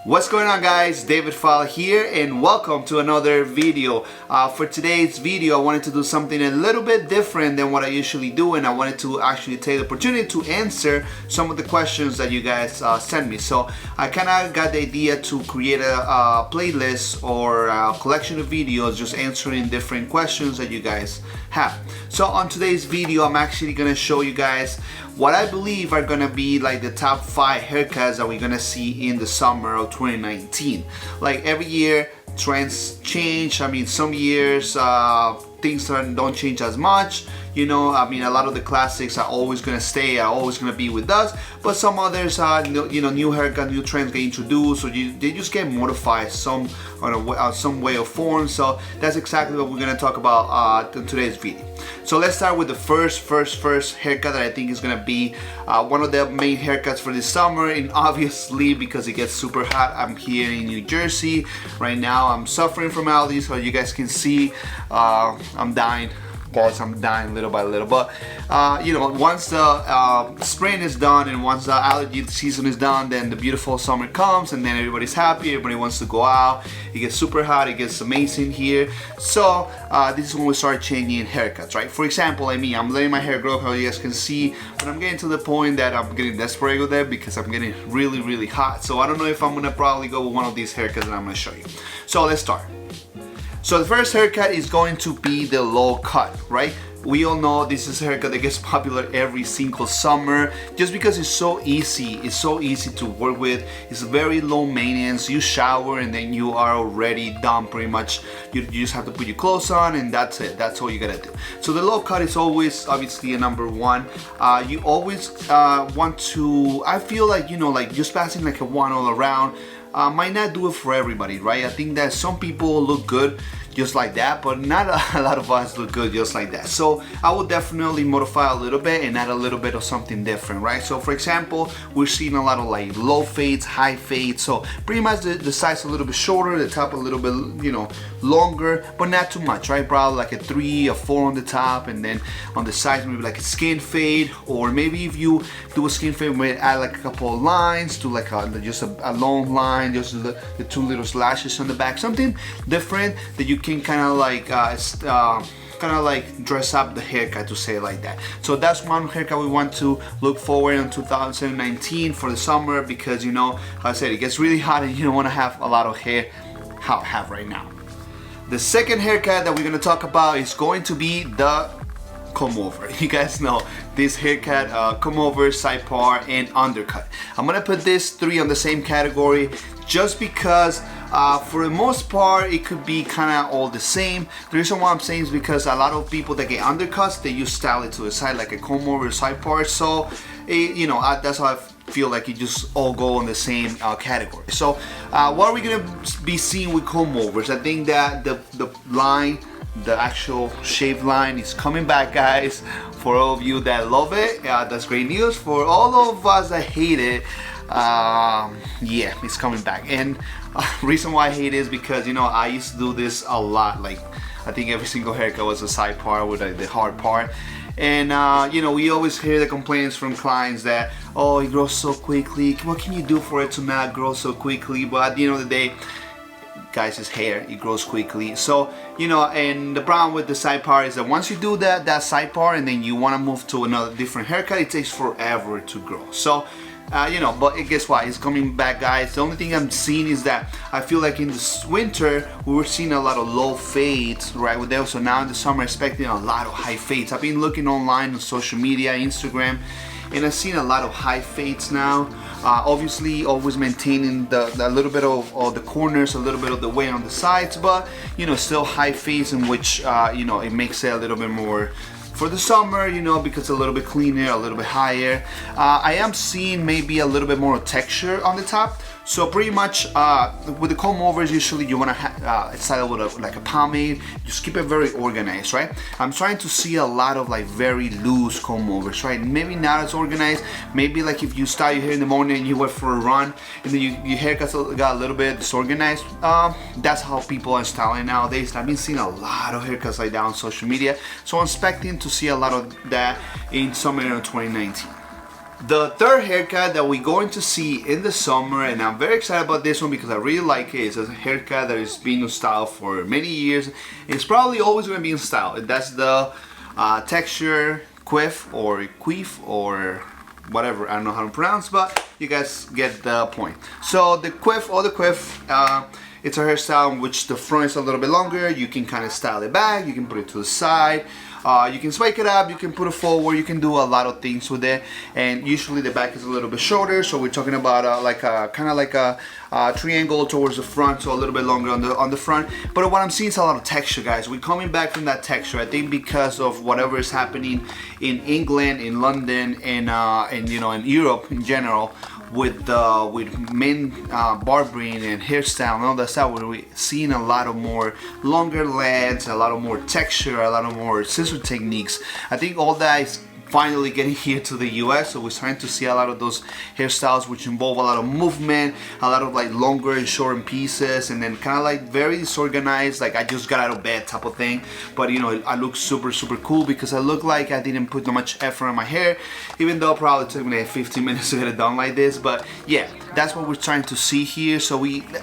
What's going on, guys? David Falla here and welcome to another video. For today's video I wanted to do something a little bit different than what I usually do, and I wanted to actually take the opportunity to answer some of the questions that you guys sent me. So I kind of got the idea to create a playlist or a collection of videos just answering different questions that you guys have. So on today's video I'm actually going to show you guys what I believe are going to be like the top 5 haircuts that we're going to see in the summer of 2019. Like every year trends change. I mean, some years things don't change as much, you know. I mean, a lot of the classics are always gonna stay, are always gonna be with us, but some others you know, new haircut, new trends get introduced, or they just get modified some way or form. So that's exactly what we're gonna talk about in today's video. So let's start with the first haircut that I think is gonna be one of the main haircuts for this summer. And obviously, because it gets super hot, I'm here in New Jersey right now. I'm suffering from allergies, so you guys can see I'm dying. Guys, I'm dying little by little, but you know, once the spring is done and once the allergy season is done, then the beautiful summer comes, and then everybody's happy, everybody wants to go out. It gets super hot, it gets amazing here. So this is when we start changing haircuts, right? For example, like me, I'm letting my hair grow, how you guys can see, but I'm getting to the point that I'm getting desperate with it because I'm getting really hot. So I don't know if I'm gonna probably go with one of these haircuts that I'm gonna show you. So let's start. So the first haircut is going to be the low cut, right? We all know this is a haircut that gets popular every single summer just because it's so easy. It's so easy to work with. It's very low maintenance. You shower and then you are already done pretty much. You just have to put your clothes on and that's it. That's all you gotta do. So the low cut is always obviously a number one. You always want to, I feel like, you know, like just passing like a one all around might not do it for everybody, right? I think that some people look good just like that, but not a lot of us look good just like that. So I would definitely modify a little bit and add a little bit of something different, right? So for example, we're seeing a lot of like low fades, high fades. So pretty much the side's a little bit shorter, the top a little bit, you know, longer, but not too much, right? Probably like a 3 or 4 on the top, and then on the sides maybe like a skin fade, or maybe if you do a skin fade, maybe add like a couple of lines to like just a long line, just the 2 little slashes on the back, something different that you can kind of like dress up the haircut, to say it like that. So that's one haircut we want to look forward in 2019 for the summer, because, you know, like I said, it gets really hot and you don't want to have a lot of hair how I have right now. The second haircut that we're going to talk about is going to be the comb over. You guys know this haircut, comb over, side part, and undercut. I'm gonna put these 3 on the same category just because for the most part it could be kind of all the same. The reason why I'm saying is because a lot of people that get undercuts, they use style it to the side like a comb over, side part. So you know, that's how I feel like it just all go in the same category. So what are we gonna be seeing with comb overs? I think that the line, the actual shave line is coming back, guys. For all of you that love it, that's great news. For all of us that hate it, yeah, it's coming back. And reason why I hate it is because, you know, I used to do this a lot. Like, I think every single haircut was a side part with the hard part. And you know, we always hear the complaints from clients that, oh, it grows so quickly. What can you do for it to not grow so quickly? But at the end of the day, guys, it's hair, it grows quickly. So, you know, and the problem with the side part is that once you do that side part and then you want to move to another different haircut, it takes forever to grow. So you know, but guess what, it's coming back, guys. The only thing I'm seeing is that I feel like in this winter we were seeing a lot of low fades, right, with them. So now in the summer expecting a lot of high fades. I've been looking online on social media, Instagram, and I've seen a lot of high fades now. Obviously always maintaining a little bit of the corners, a little bit of the weight on the sides, but you know, still high fades, in which you know, it makes it a little bit more for the summer, you know, because it's a little bit cleaner, a little bit higher. I am seeing maybe a little bit more texture on the top. So pretty much with the comb overs, usually you want to style with like a pomade. Just keep it very organized, right? I'm trying to see a lot of like very loose comb overs, right? Maybe not as organized. Maybe like if you style your hair in the morning and you went for a run and then your hair got a little bit disorganized. That's how people are styling nowadays. I've been seeing a lot of haircuts like that on social media. So I'm expecting to see a lot of that in summer of 2019. The third haircut that we're going to see in the summer, and I'm very excited about this one because I really like it. It's a haircut that is being in style for many years. It's probably always going to be in style. That's the texture quiff or queef or whatever, I don't know how to pronounce, but you guys get the point. So the quiff or the quiff, it's a hairstyle in which the front is a little bit longer. You can kind of style it back, you can put it to the side, you can spike it up, you can put it forward, you can do a lot of things with it. And usually the back is a little bit shorter, so we're talking about like a kind of like a triangle towards the front, so a little bit longer on the front. But what I'm seeing is a lot of texture, guys. We're coming back from that texture, I think, because of whatever is happening in England, in London, and you know, in Europe in general, with men barbering and hairstyle and all that stuff, where we're seeing a lot of more longer legs, a lot of more texture, a lot of more scissor techniques. I think all that is finally getting here to the US, so we're starting to see a lot of those hairstyles which involve a lot of movement, a lot of like longer and shorter pieces, and then kind of like very disorganized, like I just got out of bed type of thing. But you know, I look super cool because I look like I didn't put much effort on my hair, even though it probably took me like 15 minutes to get it done like this. But yeah, that's what we're trying to see here. So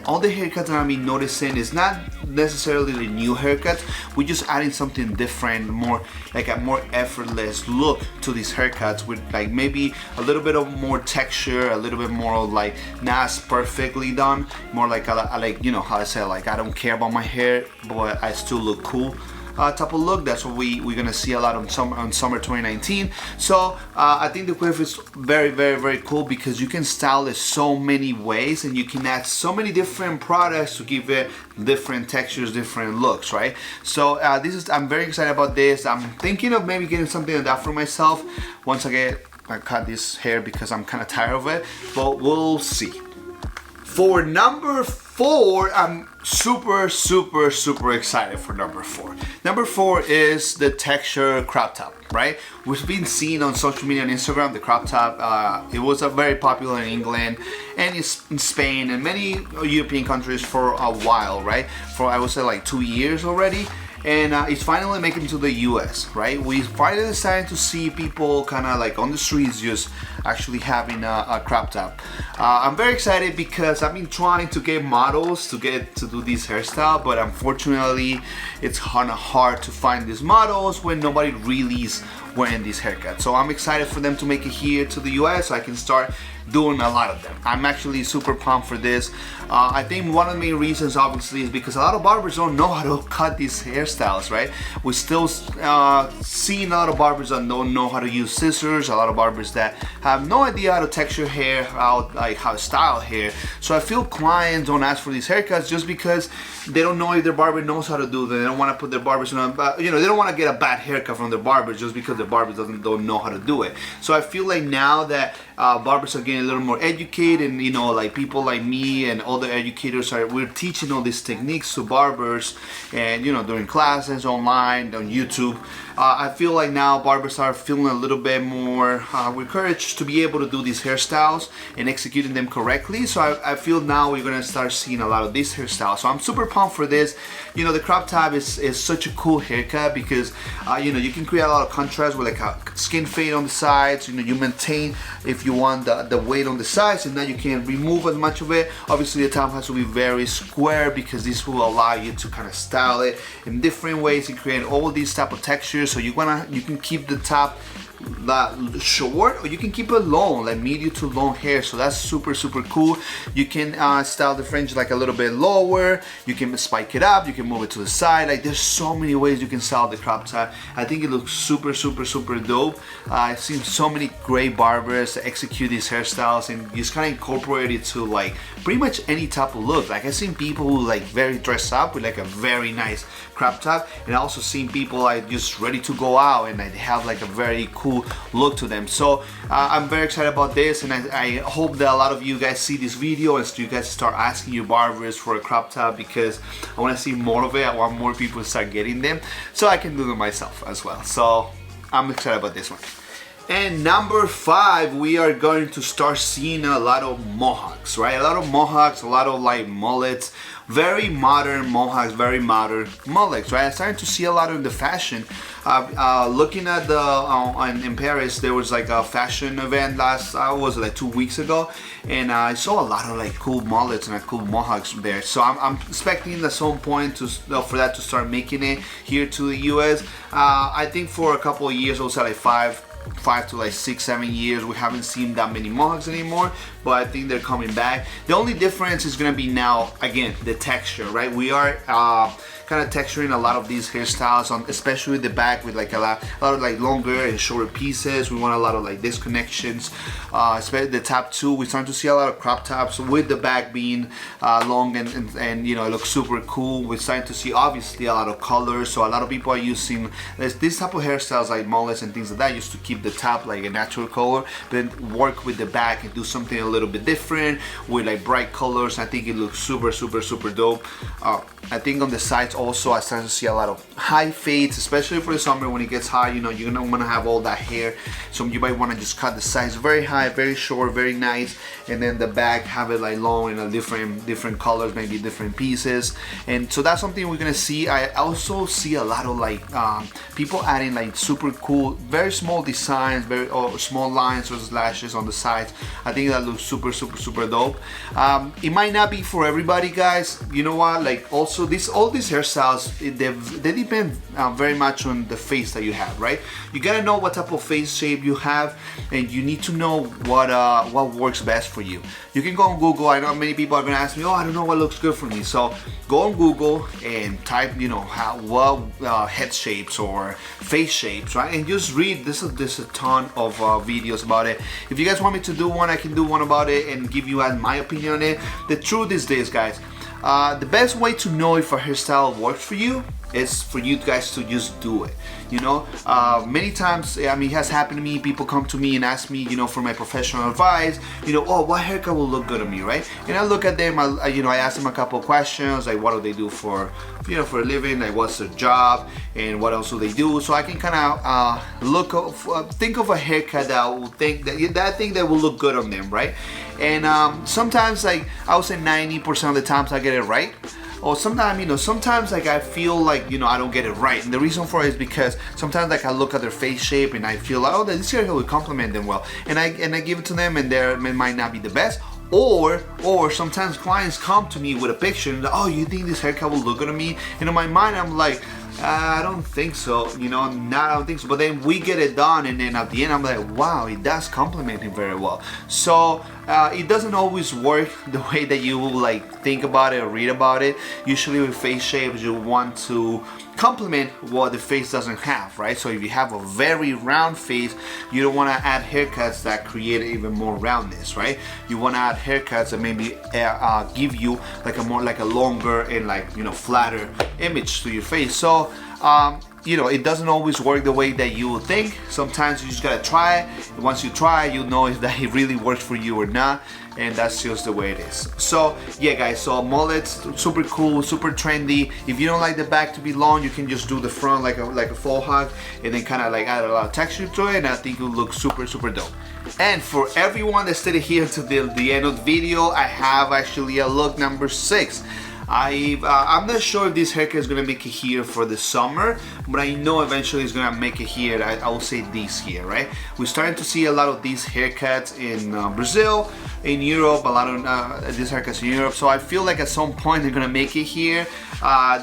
all the haircuts that I've been noticing is not necessarily the new haircuts, we're just adding something different, more like a more effortless look to these haircuts, with like maybe a little bit of more texture, a little bit more like not as perfectly done, more like like, you know how I say, like I don't care about my hair but I still look cool type of look. That's what we're gonna see a lot on summer 2019. So I think the quiff is very cool because you can style it so many ways, and you can add so many different products to give it different textures, different looks, right? So I'm very excited about this. I'm thinking of maybe getting something like that for myself once I cut this hair because I'm kind of tired of it, but we'll see. For number 4, I'm super excited for number 4. Number 4 is the texture crop top, right? We've been seeing on social media and Instagram the crop top. It was very popular in England and in Spain and many European countries for a while, right? For I would say like 2 years already. And it's finally making it to the US, right? We finally starting to see people kind of like on the streets just actually having a crop top. I'm very excited because I've been trying to get models to do this hairstyle, but unfortunately it's kind of hard to find these models when nobody really is wearing these haircuts. So I'm excited for them to make it here to the US so I can start doing a lot of them. I'm actually super pumped for this. I think one of the main reasons obviously is because a lot of barbers don't know how to cut these hairstyles, right? We're still seeing a lot of barbers that don't know how to use scissors, a lot of barbers that have no idea how to texture hair, how to style hair. So I feel clients don't ask for these haircuts just because they don't know if their barber knows how to do them. They don't want to put their barbers on, you know, they don't want to get a bad haircut from their barber just because the barber don't know how to do it. So I feel like now that barbers are getting a little more educated, and you know, like people like me and other educators we're teaching all these techniques to barbers, and you know, during classes online on YouTube. I feel like now barbers are feeling a little bit more encouraged to be able to do these hairstyles and executing them correctly. So I feel now we're gonna start seeing a lot of these hairstyles. So I'm super pumped for this. You know, the crop top is such a cool haircut because you know, you can create a lot of contrast with like a skin fade on the sides. You know, you maintain, if you want, the weight on the sides, and now you can remove as much of it. Obviously the top has to be very square because this will allow you to kind of style it in different ways and create all these type of textures. So you can keep the top short, or you can keep it long, like medium to long hair. So that's super cool. You can style the fringe like a little bit lower, you can spike it up, you can move it to the side. Like there's so many ways you can style the crop top. I think it looks super dope. I've seen so many great barbers execute these hairstyles and just kind of incorporate it to like pretty much any type of look. Like I've seen people who like very dress up with like a very nice crop top, and I also seen people like just ready to go out and they have like a very cool look to them. So I'm very excited about this, and I hope that a lot of you guys see this video and you guys start asking your barbers for a crop top, because I want to see more of it. I want more people to start getting them so I can do them myself as well. So I'm excited about this one. And number 5, we are going to start seeing a lot of Mohawks, right? A lot of Mohawks, a lot of like mullets, very modern Mohawks, very modern mullets, right? I'm starting to see a lot of the fashion. Looking at the in Paris, there was like a fashion event was like 2 weeks ago, and I saw a lot of like cool mullets and cool Mohawks there. So I'm expecting at some point to for that to start making it here to the US. I think for a couple of years, also like five to like 6-7 years, we haven't seen that many Mohawks anymore, but I think they're coming back. The only difference is gonna be now, again, the texture, right? We are kind of texturing a lot of these hairstyles on, especially the back, with like a lot of like longer and shorter pieces. We want a lot of like disconnections, especially the top too. We're starting to see a lot of crop tops with the back being long and you know, it looks super cool. We're starting to see obviously a lot of colors, so a lot of people are using this type of hairstyles like mullets and things like that, used to keep the top like a natural color, but then work with the back and do something a little bit different with like bright colors. I think it looks super dope. I think on the sides also I start to see a lot of high fades, especially for the summer when it gets hot. You know, you're gonna want to have all that hair, so you might want to just cut the sides very high, very short, very nice, and then the back have it like long in a different colors, maybe different pieces. And so that's something we're gonna see. I also see a lot of like people adding like super cool, very small designs, very small lines or slashes on the sides. I think that looks super dope. It might not be for everybody, guys. You know what? Like also all these hairstyles, they depend very much on the face that you have, right? You gotta know what type of face shape you have, and you need to know what works best for you. You can go on Google. I know many people are gonna ask me, oh, I don't know what looks good for me. So go on Google and type, you know, head shapes or face shapes, right? And just read. There's a ton of videos about it. If you guys want me to do one, I can do one about it and give you my opinion on it. The truth is this, guys. The best way to know if a hairstyle works for you is for you guys to just do it. You know, many times, I mean, it has happened to me. People come to me and ask me, you know, for my professional advice, you know, oh, what haircut will look good on me, right? And I look at them, I ask them a couple of questions, like what do they do for, you know, for a living, like what's their job, and what else do they do, so I can kind of think of a haircut that will that will look good on them, right? And sometimes, like I would say 90% of the times I get it right. Or sometimes, you know, sometimes like I feel like, you know, I don't get it right, and the reason for it is because sometimes like I look at their face shape and I feel like, oh, this haircut would complement them well, and I give it to them, and it might not be the best. Or sometimes clients come to me with a picture and, oh, you think this haircut will look good on me? And in my mind I'm like, I don't think so, you know, I don't think so. But then we get it done, and then at the end I'm like, wow, it does complement him very well. So it doesn't always work the way that you like think about it or read about it. Usually with face shapes, you want to complement what the face doesn't have, right? So if you have a very round face, you don't want to add haircuts that create even more roundness, right? You want to add haircuts that maybe give you like a longer and like, you know, flatter image to your face. So you know, it doesn't always work the way that you would think. Sometimes you just gotta try it. And once you try, you'll know if that it really works for you or not. And that's just the way it is. So yeah, guys, so mullets, super cool, super trendy. If you don't like the back to be long, you can just do the front like a faux hug, and then kind of like add a lot of texture to it, and I think it will look super dope. And for everyone that stayed here to the end of the video, I have actually a look number 6. I'm not sure if this haircut is gonna make it here for the summer, but I know eventually it's gonna make it here. I will say this here, right? We're starting to see a lot of these haircuts in Brazil, in Europe, a lot of these haircuts in Europe. So I feel like at some point they're gonna make it here.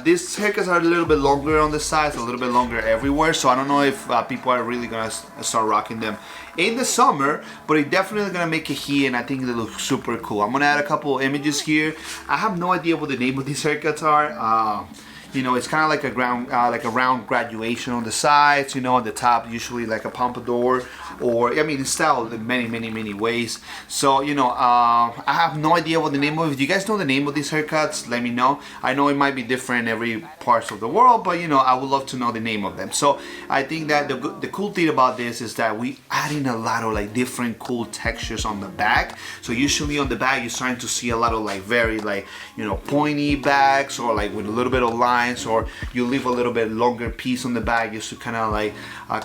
These haircuts are a little bit longer on the sides, a little bit longer everywhere. So I don't know if people are really gonna start rocking them in the summer, but it's definitely gonna make it here, and I think they look super cool. I'm gonna add a couple of images here. I have no idea what the name of these haircuts are. You know, it's kind of like a round graduation on the sides. You know, on the top usually like a pompadour, or I mean, it's styled in many ways. So you know, I have no idea what the name of it. If you guys know the name of these haircuts, let me know. I know it might be different in every parts of the world, but you know, I would love to know the name of them. So I think that the cool thing about this is that we adding a lot of like different cool textures on the back. So usually on the back, you're starting to see a lot of like very like, you know, pointy backs, or like with a little bit of line. Or you leave a little bit longer piece on the back just to kind of like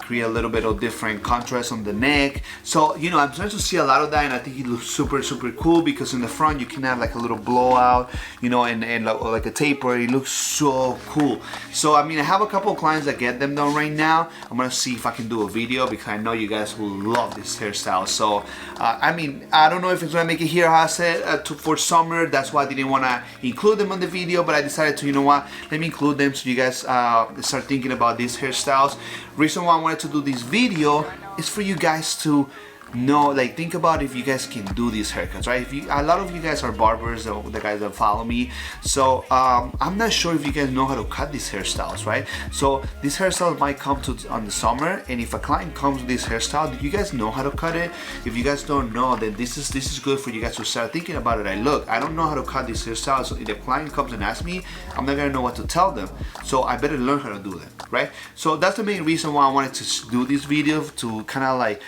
create a little bit of different contrast on the neck. So you know, I'm starting to see a lot of that, and I think it looks super cool because in the front you can have like a little blowout, you know, and like a taper. It looks so cool. So I mean, I have a couple of clients that get them done right now. I'm gonna see if I can do a video because I know you guys will love this hairstyle. So I mean, I don't know if it's gonna make it here, how I said, for summer. That's why I didn't want to include them on the video, but I decided to, you know what, let me include them so you guys start thinking about these hairstyles. Reason why I wanted to do this video is for you guys to know, like, think about if you guys can do these haircuts, right? A lot of you guys are barbers, the guys that follow me, so I'm not sure if you guys know how to cut these hairstyles, right? So these hairstyles might come to on the summer, and if a client comes with this hairstyle, do you guys know how to cut it? If you guys don't know, then this is good for you guys to start thinking about it. Like, look, I don't know how to cut these hairstyles, so if the client comes and asks me, I'm not gonna know what to tell them, so I better learn how to do them, right? So that's the main reason why I wanted to do this video, to kind of like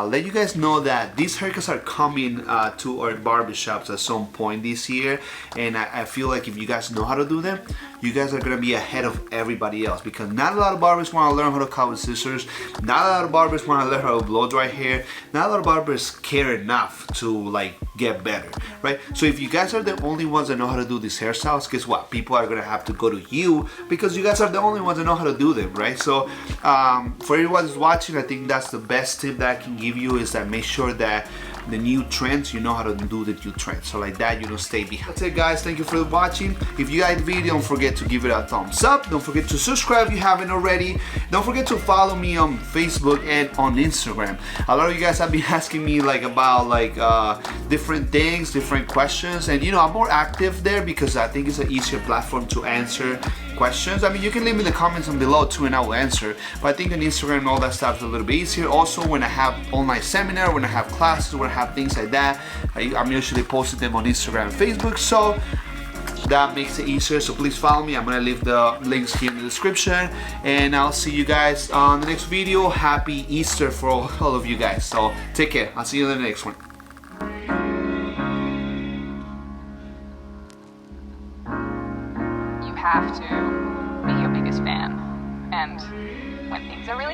let you guys know that these haircuts are coming to our barbershops at some point this year, and I feel like if you guys know how to do them, you guys are gonna be ahead of everybody else, because not a lot of barbers want to learn how to cut with scissors, not a lot of barbers want to learn how to blow dry hair, not a lot of barbers care enough to like get better, right? So if you guys are the only ones that know how to do these hairstyles, guess what? People are gonna have to go to you because you guys are the only ones that know how to do them, right? So for everyone who's watching, I think that's the best tip that I can give you, is that make sure that the new trends, you know how to do the new trends, so like that you don't stay behind. That's it, guys. Thank you for watching. If you liked the video, don't forget to give it a thumbs up. Don't forget to subscribe if you haven't already. Don't forget to follow me on Facebook and on Instagram. A lot of you guys have been asking me like about like different things, different questions, and you know, I'm more active there because I think it's an easier platform to answer questions. I mean, you can leave me the comments on below too and I will answer, but I think on Instagram and all that stuff is a little bit easier. Also, when I have online seminar, when I have classes, when I have things like that, I'm usually posting them on Instagram and Facebook, so that makes it easier. So please follow me. I'm gonna leave the links here in the description, and I'll see you guys on the next video. Happy Easter for all of you guys. So take care. I'll see you in the next one. You have to be your biggest fan, and when things are really